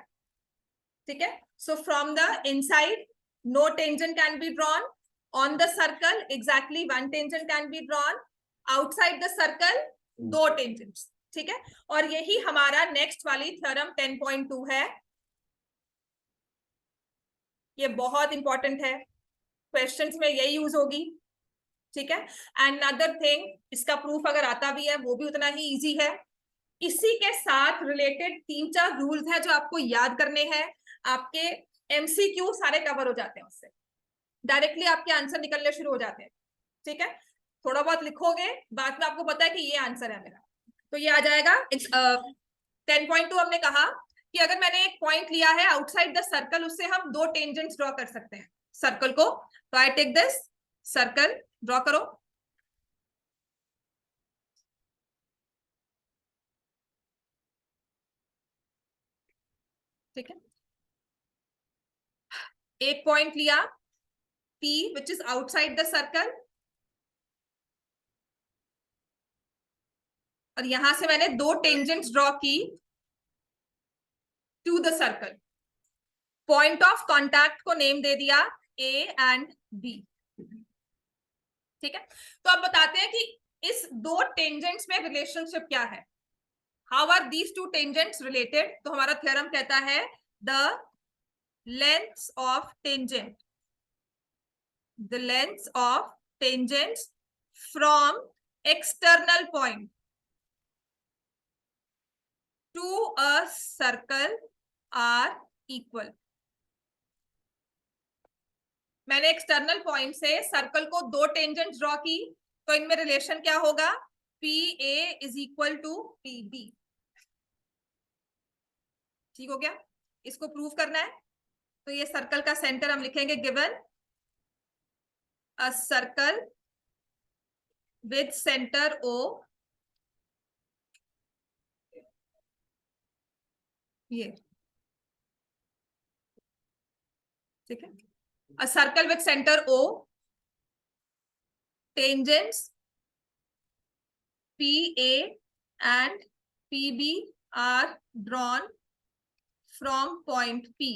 Speaker 1: ठीक है। So from the inside no tangent can be drawn, on the circle exactly one tangent can be drawn, outside the circle 2 tangents, ठीक है। और यही हमारा नेक्स्ट वाली थ्योरम 10.2 है, ये बहुत इंपॉर्टेंट है, क्वेश्चंस में यही यूज होगी, ठीक है। एंड अदर थिंग, इसका प्रूफ अगर आता भी है वो भी उतना ही इजी है। इसी के साथ रिलेटेड 3-4 रूल्स हैं जो आपको याद करने हैं, आपके MCQ सारे कवर हो जाते हैं उससे, डायरेक्टली आपके आंसर निकलने शुरू हो जाते हैं, ठीक है। थोड़ा बहुत लिखोगे, बाद में आपको पता है कि ये आंसर है मेरा, तो ये आ जाएगा। 10.2 हमने कहा कि अगर मैंने एक पॉइंट लिया है आउटसाइड द सर्कल, उससे हम 2 टेंजेंट्स ड्रॉ कर सकते हैं सर्कल को। तो I take this circle, draw करो। ठीक है, एक पॉइंट लिया P which is outside the circle, और यहां से मैंने दो टेंजेंट्स ड्रॉ की to the circle, point of contact को नेम दे दिया A एंड B। ठीक है, तो अब बताते हैं कि इस दो टेंजेंट्स में रिलेशनशिप क्या है, how are these two tangents related. तो हमारा थ्योरम कहता है the lengths of tangent, the lengths of tangents from external point to a circle are equal। मैंने एक्सटर्नल पॉइंट से सर्कल को दो टेंजेंट्स ड्रॉ की, तो इनमें रिलेशन क्या होगा, P A is equal to P B. ठीक हो गया, इसको प्रूव करना है। तो ये सर्कल का सेंटर हम लिखेंगे given a circle with center O, ये ठीक है, a circle with center O, tangents PA and PB are drawn from point P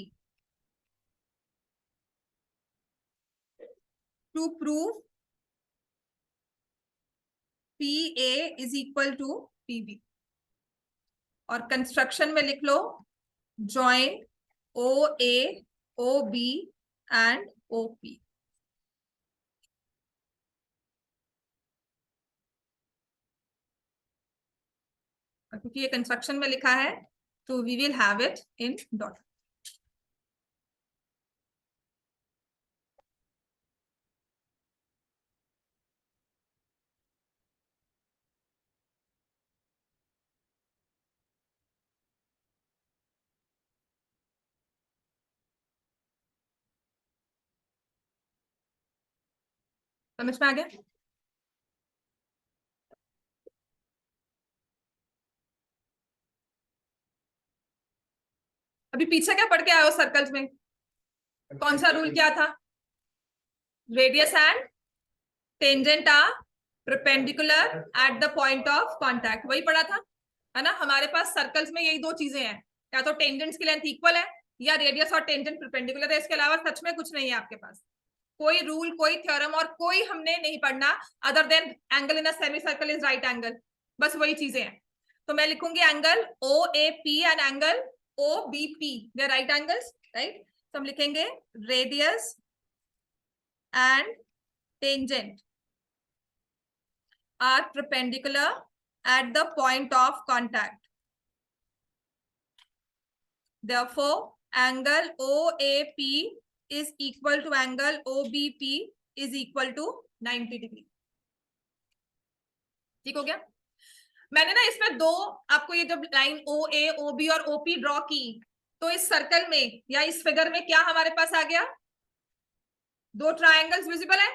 Speaker 1: to prove PA is equal to PB। और कंस्ट्रक्शन में लिख लो join OA, OB and OP। क्योंकि ये कंस्ट्रक्शन में लिखा है तो we will have it in dot. समझ में आ गया? अभी पीछे क्या पढ़ के आए हो सर्कल्स में, कौन सा रूल क्या था, radius and tangent are perpendicular at the point of contact, वही पढ़ा था है ना। हमारे पास सर्कल्स में यही दो चीजें हैं, या तो टेंजेंट्स की लेंथ इक्वल है या रेडियस और टेंजेंट परपेंडिकुलर है। इसके अलावा सच में कुछ नहीं है आपके पास, कोई रूल, कोई थ्योरम और कोई हमने नहीं पढ़ना other than angle in a semi circle is right angle, बस वही चीजें हैं। तो मैं लिखूंगी angle OAP and angle OBP, they right angles, right. तो हम लिखेंगे radius and tangent are perpendicular at the point of contact. Therefore, angle OAP is equal to angle OBP is equal to 90 degree। ठीक हो गया। मैंने ना इसमें दो आपको ये जब लाइन OA, OB और OP ड्रॉ की, तो इस सर्कल में या इस फिगर में क्या हमारे पास आ गया, दो ट्रायंगल्स विजिबल है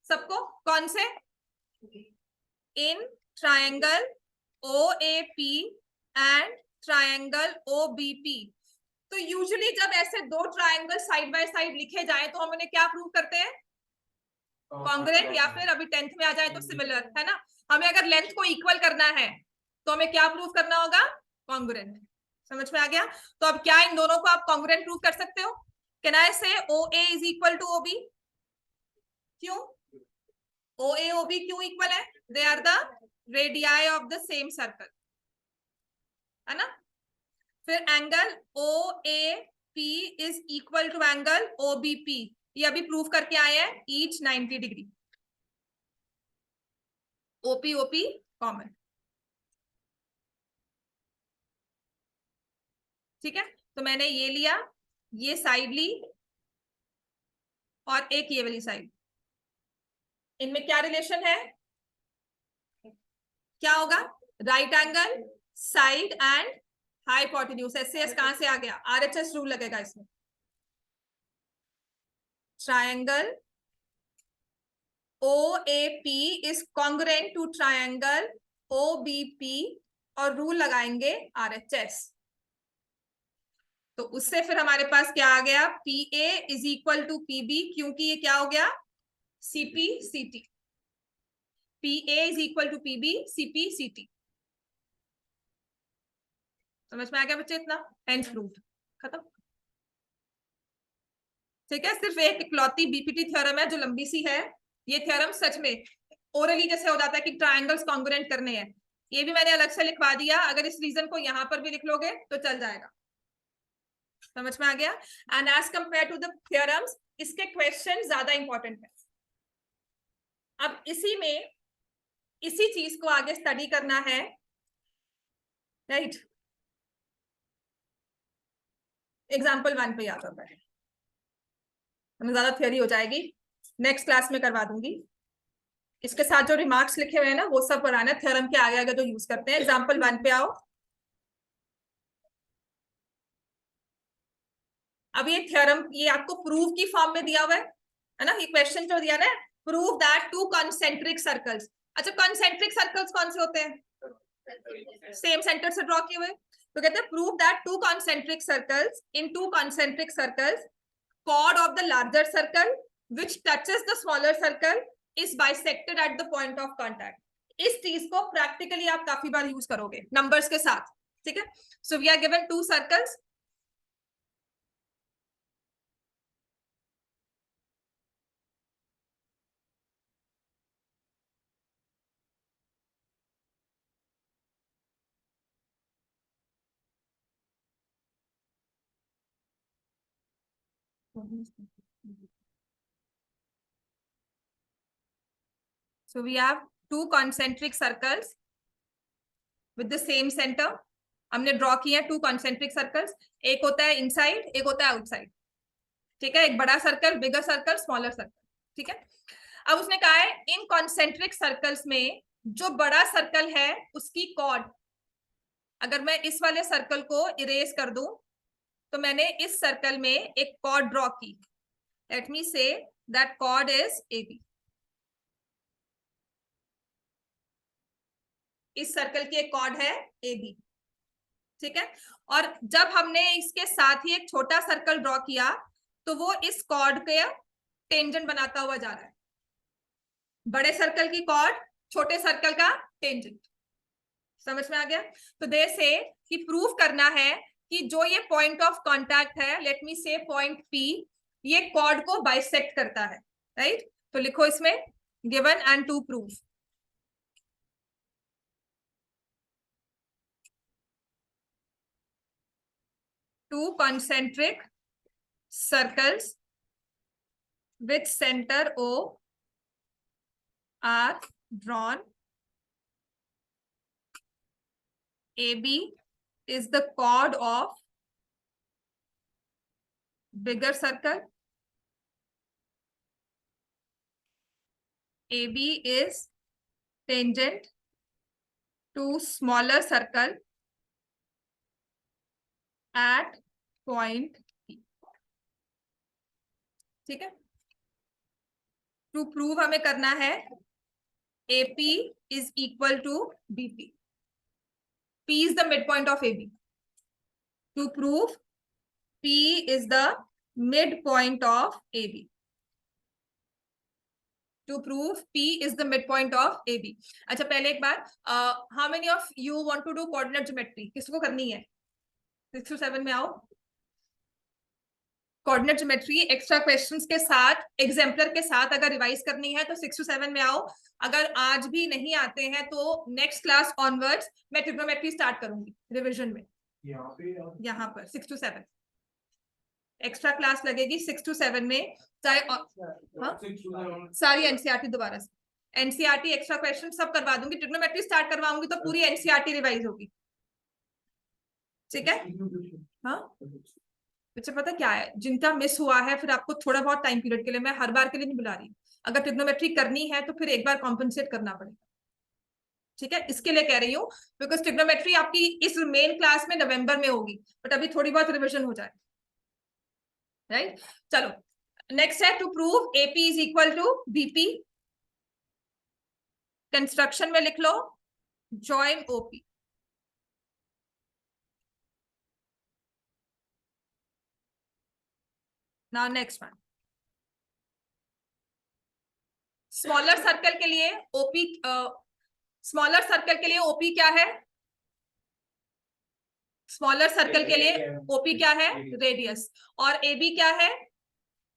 Speaker 1: सबको, कौन से, in triangle OAP and triangle OBP। तो यूजुअली जब ऐसे दो ट्रायंगल साइड बाय साइड लिखे जाए तो हम उन्हें क्या प्रूव करते हैं, कॉन्ग्रुएंट, या फिर अभी 10th में आ जाए तो सिमिलर, है ना। हमें अगर लेंथ को इक्वल करना है तो हमें क्या प्रूव करना होगा, कॉन्ग्रुएंट। समझ में आ गया। तो अब क्या इन दोनों को आप कॉन्ग्रुएंट प्रूव कर सकते हो, can I say OA is equal to OB, क्यों OA OB क्यों इक्वल है, they are the radii of the same circle, है ना। फिर angle OAP is equal to angle OBP, ये अभी प्रूव करके आए हैं, each 90 degree, OP OP common. ठीक है, तो मैंने ये लिया, ये साइड ली और एक ये वाली साइड, इनमें क्या रिलेशन है, क्या होगा, right angle side and hypotenuse. SAS कहां से आ गया, RHS रूल लगेगा इसमें। Triangle OAP is congruent to triangle OBP और रूल लगाएंगे RHS। तो उससे फिर हमारे पास क्या आ गया, P A is equal to P B, क्योंकि ये क्या हो गया, CPCT. P A is equal to P B CPCT. समझ में आ गया बच्चे इतना? हेंस प्रूव्ड, खत्म। ठीक है, सिर्फ एक इकलौती बीपीटी थ्योरम है जो लंबी सी है। ये थ्योरम सच में ओरली जैसे हो जाता है कि ट्रायंगल्स कॉन्ग्रुएंट करने हैं, ये भी मैंने अलग से लिखवा दिया, अगर इस रीजन को यहां पर भी लिख लोगे तो चल जाएगा। समझ में आ गया? And as compare to the theorems, इसके क्वेश्चन ज्यादा इंपॉर्टेंट है। अब इसी में इसी चीज को आगे स्टडी करना है, राइट? एग्जाम्पल 1 पे याद होता है, हमें ज्यादा थ्योरी हो जाएगी, नेक्स्ट क्लास में करवा दूंगी। इसके साथ जो रिमार्क्स लिखे हुए हैं ना वो सब कराना है, थ्योरम के आगे आगे जो यूज करते हैं। एग्जाम्पल 1 पे आओ। अब ये थ्योरम ये आपको प्रूव की फॉर्म में दिया हुआ है ना, ये क्वेश्चन जो दिया ना, prove that to concentric circles. अच्छा, कॉन्सेंट्रिक सर्कल्स कौन से होते हैं? सेम सेंटर से ड्रॉ किए हुए। तो कहते हैं prove that to concentric circles, in to concentric circles chord of the larger circle which touches the smaller circle is bisected at the point of contact. इस चीज को प्रैक्टिकली आप काफी बार यूज करोगे नंबर्स के साथ, ठीक है? So we are given two circles, so we have two concentric circles with the same center. हमने ड्रॉ किया टू कॉन्सेंट्रिक सर्कल्स, एक होता है इनसाइड, एक होता है आउटसाइड, ठीक है? एक बड़ा सर्कल, बिगर सर्कल, स्मॉलर सर्कल, ठीक है? अब उसने कहा है इन कॉन्सेंट्रिक सर्कल्स में जो बड़ा सर्कल है उसकी कॉर्ड, अगर मैं इस वाले सर्कल को इरेज कर दूं तो मैंने इस सर्कल में एक कॉर्ड ड्रॉ की, let me say that chord is AB। इस सर्कल की एक कॉर्ड है AB, ठीक है? और जब हमने इसके साथ ही एक छोटा सर्कल ड्रॉ किया तो वो इस कॉर्ड के टेंजेंट बनाता हुआ जा रहा है। बड़े सर्कल की कॉर्ड, छोटे सर्कल का टेंजेंट। समझ में आ गया? तो दे से कि प्रूव करना है कि जो ये पॉइंट ऑफ कांटेक्ट है, let me say point P, ये कॉर्ड को बाइसेक्ट करता है, राइट? तो लिखो इसमें given and to prove. Two concentric circles with center O are drawn. AB is the chord of bigger circle. AB is tangent to smaller circle at point P. ठीक है? टू प्रूव हमें करना है AP is equal to BP. P is the midpoint of AB. To prove P is the midpoint of AB. To prove P is the midpoint of AB. अच्छा, पहले एक बार, how many of you want to do coordinate geometry? किसको करनी है? 6 to 7 में आओ। कोऑर्डिनेट ज्योमेट्री एक्स्ट्रा क्वेश्चंस के साथ, एग्जाम्पलर के साथ अगर रिवाइज करनी है तो 6 to 7 में आओ। अगर आज भी नहीं आते हैं तो नेक्स्ट क्लास ऑनवर्ड्स मैं ट्रिग्नोमेट्री स्टार्ट करूंगी रिवीजन में, यहाँ पर 6 to 7 एक्स्ट्रा क्लास लगेगी 6 to 7 में, चाहे सारी एनसीईआरटी दोबारा से, एनसीईआरटी एक्स्ट्रा क्वेश्चन सब करवा दूंगी। ट्रिग्नोमेट्री स्टार्ट करवाऊंगी तो पूरी एनसीईआरटी रिवाइज होगी, ठीक है? हाँ, बच्चे पता क्या है, जिनका मिस हुआ है फिर आपको थोड़ा बहुत टाइम पीरियड के लिए, मैं हर बार के लिए नहीं बुला रही, अगर ट्रिग्नोमेट्री करनी है तो फिर एक बार कॉम्पनसेट करना पड़ेगा, ठीक है? इसके लिए कह रही हूँ बिकॉज ट्रिग्नोमेट्री आपकी इस मेन क्लास में नवंबर में होगी, बट अभी थोड़ी बहुत रिविजन हो जाए, राइट? चलो नेक्स्ट है to prove AP is equal to BP। Construction में लिख लो join OP। Now next one, smaller circle के लिए ओपी, स्मॉलर सर्कल के लिए ओपी क्या है? स्मॉलर सर्कल के लिए ओपी क्या है? रेडियस। और एबी क्या है?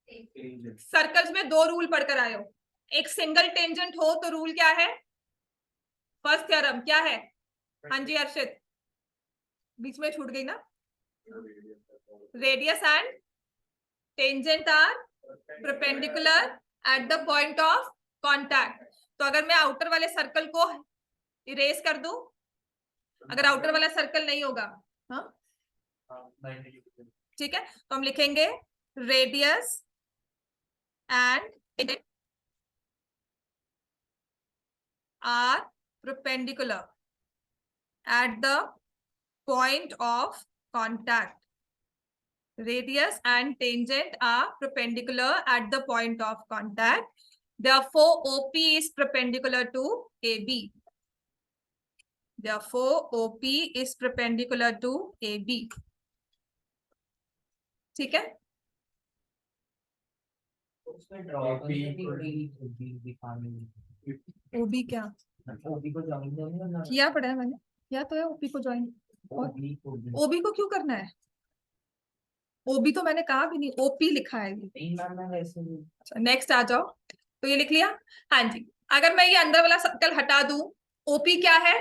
Speaker 1: सर्कल्स में दो रूल पढ़कर आए हो, एक सिंगल टेंजेंट हो तो रूल क्या है? फर्स्ट थ्योरम क्या है? हाँ जी हर्षित, बीच में छूट गई ना। Radius and tangent are perpendicular at the point of contact. तो अगर मैं आउटर वाले सर्कल को इरेज कर दूं, अगर आउटर वाला सर्कल नहीं होगा, हाँ ठीक है, तो हम लिखेंगे radius and are perpendicular at the point of contact. Radius and tangent are perpendicular at the point of contact. Therefore, OP is perpendicular to AB. Therefore, OP is perpendicular to AB. ठीक है?
Speaker 2: उसमें ड्रॉ
Speaker 1: OB क्या
Speaker 2: ओबी को ज्वाइन
Speaker 1: किया पड़ा है मैंने, किया तो है OP को ज्वाइन। OB को क्यों करना है? OB तो मैंने कहा भी नहीं, OP लिखा है ये। नेक्स्ट आ जाओ, तो ये लिख लिया। हाँ जी, अगर मैं ये अंदर वाला सर्कल हटा दूं, OP क्या है?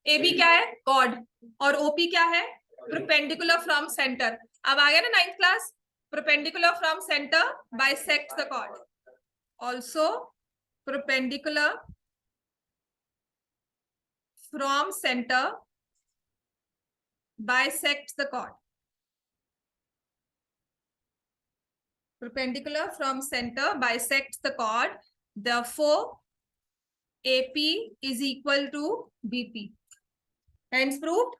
Speaker 1: AB क्या है? कॉर्ड। और OP क्या है? Perpendicular from centre. अब आ गया ना 9th class, perpendicular from centre bisect the chord. Also perpendicular from centre bisect the chord. Perpendicular from center bisects the chord. Therefore, AP is equal to BP. Hence proved.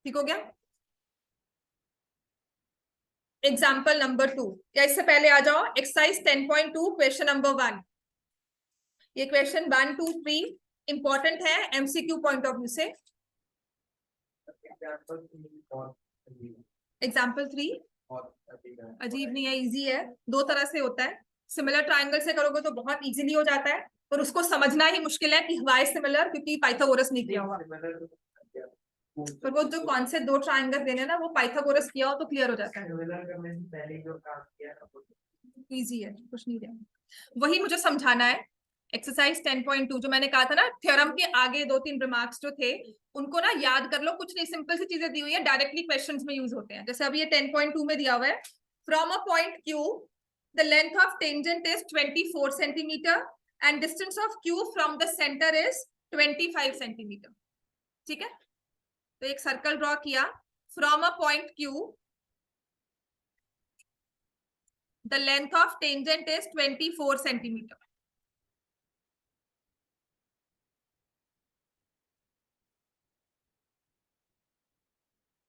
Speaker 1: ठीक हो गया? एग्जाम्पल नंबर 2, या इससे पहले आ जाओ एक्सरसाइज 10.2 क्वेश्चन नंबर 1। ये क्वेश्चन 1, 2, 3 इंपॉर्टेंट है एमसीक्यू पॉइंट ऑफ व्यू से। एग्जाम्पल 3 अजीब नहीं है, इजी है, दो तरह से होता है। सिमिलर ट्रायंगल से करोगे तो बहुत इजीली हो जाता है, पर उसको समझना ही मुश्किल है कि वाई सिमिलर, क्योंकि पाइथागोरस नहीं किया हुआ। पर वो जो कौन से दो ट्रायंगल देने ना, वो पाइथागोरस किया हो तो क्लियर हो जाता है। इजी है, कुछ नहीं देना, वही मुझे समझाना है। एक्सरसाइज 10.2 जो मैंने कहा था ना, थ्योरम के आगे 2-3 रिमार्क्स जो थे उनको ना याद कर लो। कुछ नहीं, सिंपल सी चीजें दी हुई है, डायरेक्टली क्वेश्चंस में यूज होते हैं। जैसे अभी ये 10.2 में दिया हुआ है, from a point Q the length of tangent is 24 centimetre and distance of Q from the centre is 25 centimetre. ठीक है, तो एक सर्कल ड्रॉ किया, from a point Q the length of tangent is 24 centimeter.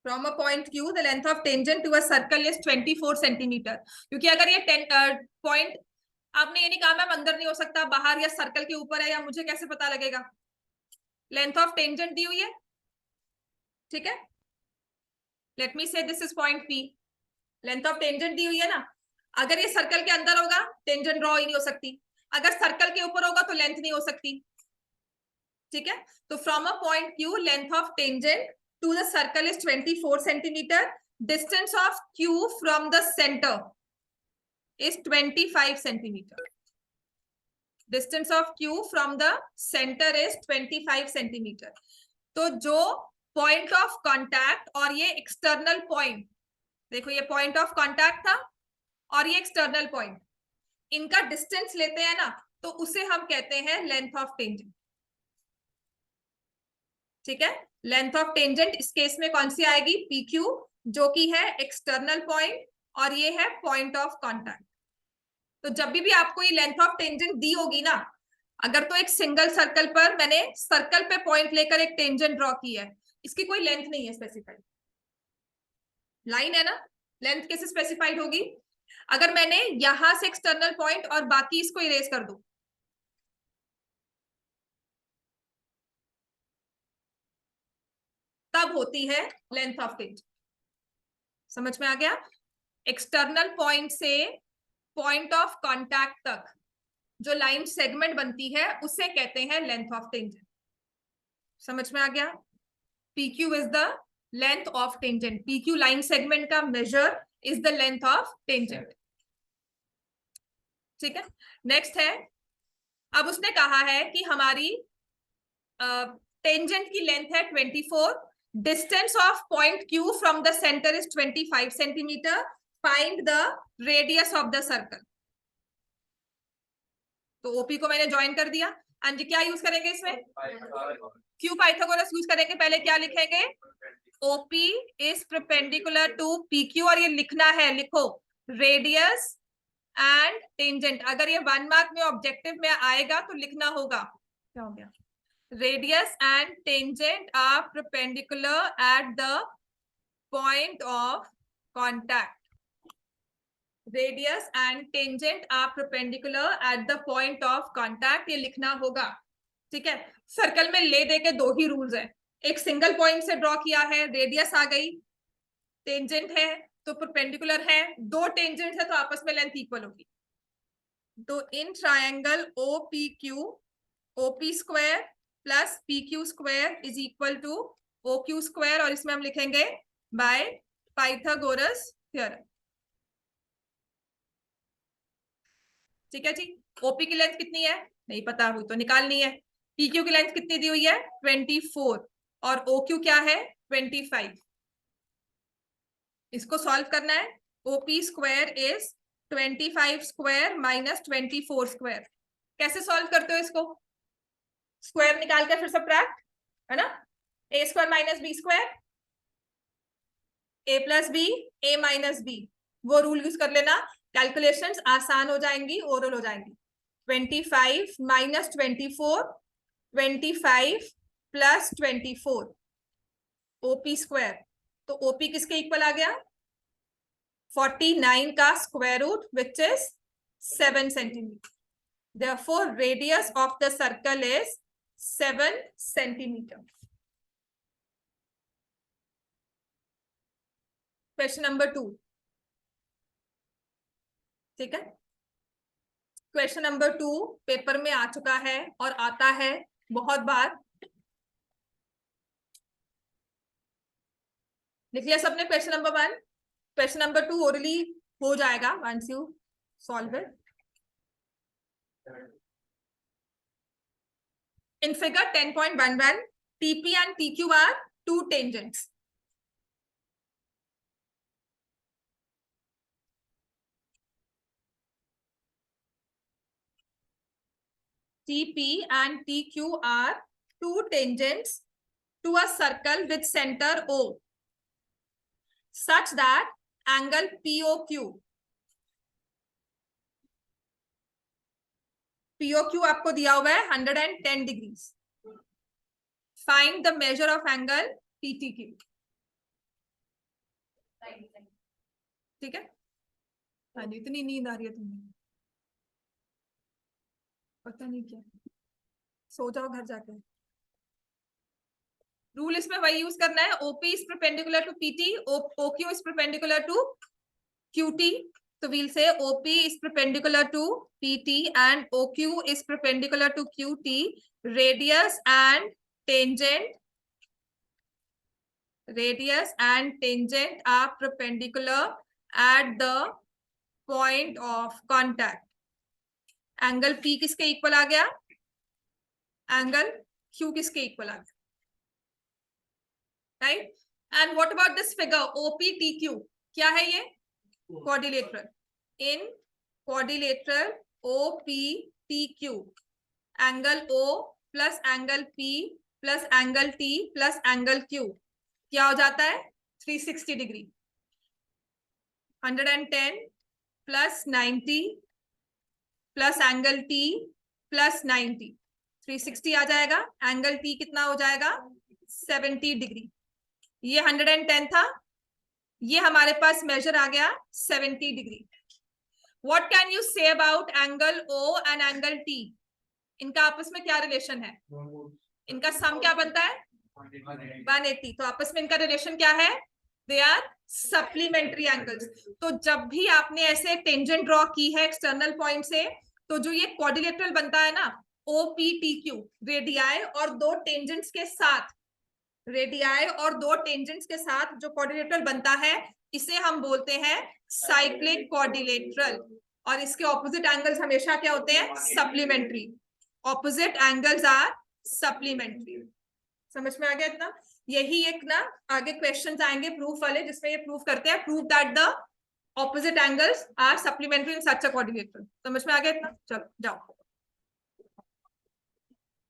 Speaker 1: From a point Q, the length of tangent to a circle is 24 centimeter. क्योंकि अगर ये पॉइंट आपने ये नहीं कहा मैम अंदर नहीं हो सकता, बाहर या सर्कल के ऊपर है, या मुझे कैसे पता लगेगा? लेंथ ऑफ टेंजेंट दी हुई है, ठीक है। Let me say this is point P, length of tangent दी हुई है ना। अगर ये सर्कल के अंदर होगा टेंजेंट ड्रॉ ही नहीं हो सकती, अगर सर्कल के ऊपर होगा तो लेंथ नहीं हो सकती। ठीक है, तो from a point Q length of tangent to the circle is 24 centimeter. Distance of Q from the center is 25 centimeter. Distance of Q from the center is 25 centimeter. तो जो point of contact और ये external point, देखो ये point of contact था और ये external point, इनका distance लेते हैं ना, तो उसे हम कहते हैं length of tangent। ठीक है, लेंथ ऑफ टेंजेंट इस केस में कौन सी आएगी? PQ, जो कि है एक्सटर्नल पॉइंट और ये है पॉइंट ऑफ कांटेक्ट। तो जब भी आपको ये लेंथ ऑफ टेंजेंट दी होगी ना, अगर तो एक सिंगल सर्कल पर मैंने सर्कल पे पॉइंट लेकर एक टेंजेंट ड्रॉ की है, इसकी कोई लेंथ नहीं है स्पेसिफाइड, लाइन है ना, लेंथ कैसे स्पेसिफाइड होगी? अगर मैंने यहां से एक्सटर्नल पॉइंट और बाकी इसको इरेज कर दूं, तब होती है लेंथ ऑफ टेंजेंट। समझ में आ गया? एक्सटर्नल पॉइंट से पॉइंट ऑफ कांटेक्ट तक जो लाइन सेगमेंट बनती है उसे कहते हैं लेंथ ऑफ टेंजेंट। समझ में आ गया? PQ is the length of tangent. PQ line segment का measure is the length of tangent. ठीक है, नेक्स्ट है, अब उसने कहा है कि हमारी टेंजेंट की लेंथ है 24, distance of point Q from the centre is 25 centimetre, find the radius of the circle. तो OP को मैंने ज्वाइन कर दिया। अंजी क्या यूज करेंगे इसमें? Q पाइथागोरस यूज करेंगे। पहले क्या लिखेंगे? OP is perpendicular to PQ, और ये लिखना है, लिखो रेडियस एंड टेंजेंट। अगर ये 1 मार्क में ऑब्जेक्टिव में आएगा तो लिखना होगा, क्या हो गया? Radius and tangent are perpendicular at the point of contact. Radius and tangent are perpendicular at the point of contact, ये लिखना होगा। ठीक है, सर्कल में ले दे के 2 ही रूल्स है। एक सिंगल पॉइंट से ड्रॉ किया है, रेडियस आ गई, टेंजेंट है तो परपेंडिकुलर है, 2 टेंजेंट है तो आपस में लेंथ इक्वल होगी। तो in triangle OPQ, OP square plus PQ square is equal to OQ square, और इसमें हम लिखेंगे बाय पाइथागोरस थ्योरम। ठीक है जी। OP की लेंथ कितनी है नहीं पता हुई तो निकालनी है। PQ की लेंथ कितनी दी हुई है? 24, और OQ क्या है? 25। इसको सॉल्व करना है। OP square is 25 square minus 24 square. कैसे सॉल्व करते हो इसको? स्क्वायर निकाल के फिर सब्ट्रैक्ट, है ना? A square minus B square, A plus B, A minus B, वो रूल यूज कर लेना। कैलकुलेशंस आसान हो जाएंगी, ओरल हो जाएंगी। 25 माइनस 24, 25 प्लस 24, OP स्क्वायर। तो OP किसके इक्वल आ गया? 49 का square root which is 7 centimetre. Therefore, radius of the circle is 7 centimeter. Question number 2. ठीक है, क्वेश्चन नंबर 2 पेपर में आ चुका है और आता है बहुत बार। लिख लिया सबने question number 1? Question number 2 orally हो जाएगा once you solve it. In figure 10.11, TP and TQ are 2 tangents. TP and TQ are 2 tangents to a circle with center O, such that angle POQ आपको दिया हुआ है 110 degrees. Find the measure of angle PTQ। ठीक है, हाँ जी, इतनी नींद आ रही है तुम्हें, पता नहीं क्या, सो जाओ घर जाके। रूल इसमें वही यूज करना है, OP is perpendicular to PT, OQ is perpendicular to QT. So we'll say OP is perpendicular to PT and OQ is perpendicular to QT. Radius and tangent are perpendicular at the point of contact. Angle P किसके इक्वल आ गया? एंगल Q किसके इक्वल आ गया? Right, and what about this figure OPTQ? क्या है ये? क्वाड्रिलेटरल। इन quadrilateral OPTQ, angle O plus angle P plus angle T plus angle Q क्या हो जाता है? 360 degree. 110 plus 90 plus angle T plus 90, 360 आ जाएगा। एंगल T कितना हो जाएगा? 70 डिग्री। ये 110 था, ये हमारे पास मेजर आ गया 70 degree. What can you say about angle O and angle T? इनका आपस में क्या रिलेशन है? इनका सम क्या बनता है? 180, तो आपस में इनका रिलेशन क्या है? They are supplementary angles. तो जब भी आपने ऐसे टेंजेंट ड्रॉ की है एक्सटर्नल पॉइंट से, तो जो ये क्वाड्रिलेटरल बनता है ना, OPTQ, रेडियाई और दो टेंजेंट्स के साथ, रेडियाई और दो टेंजेंट्स के साथ जो क्वाड्रिलेटरल बनता है, इसे हम बोलते हैं साइक्लिक क्वाड्रिलेटरल। और इसके ऑपोजिट एंगल्स हमेशा क्या होते हैं? Supplementary. Opposite angles are supplementary. समझ में आ गया इतना? यही एक ना आगे क्वेश्चंस आएंगे प्रूफ वाले, जिसमें ये प्रूफ करते हैं, prove that the opposite angles are supplementary in such a quadrilateral. समझ में आ गया इतना? चलो जाओ।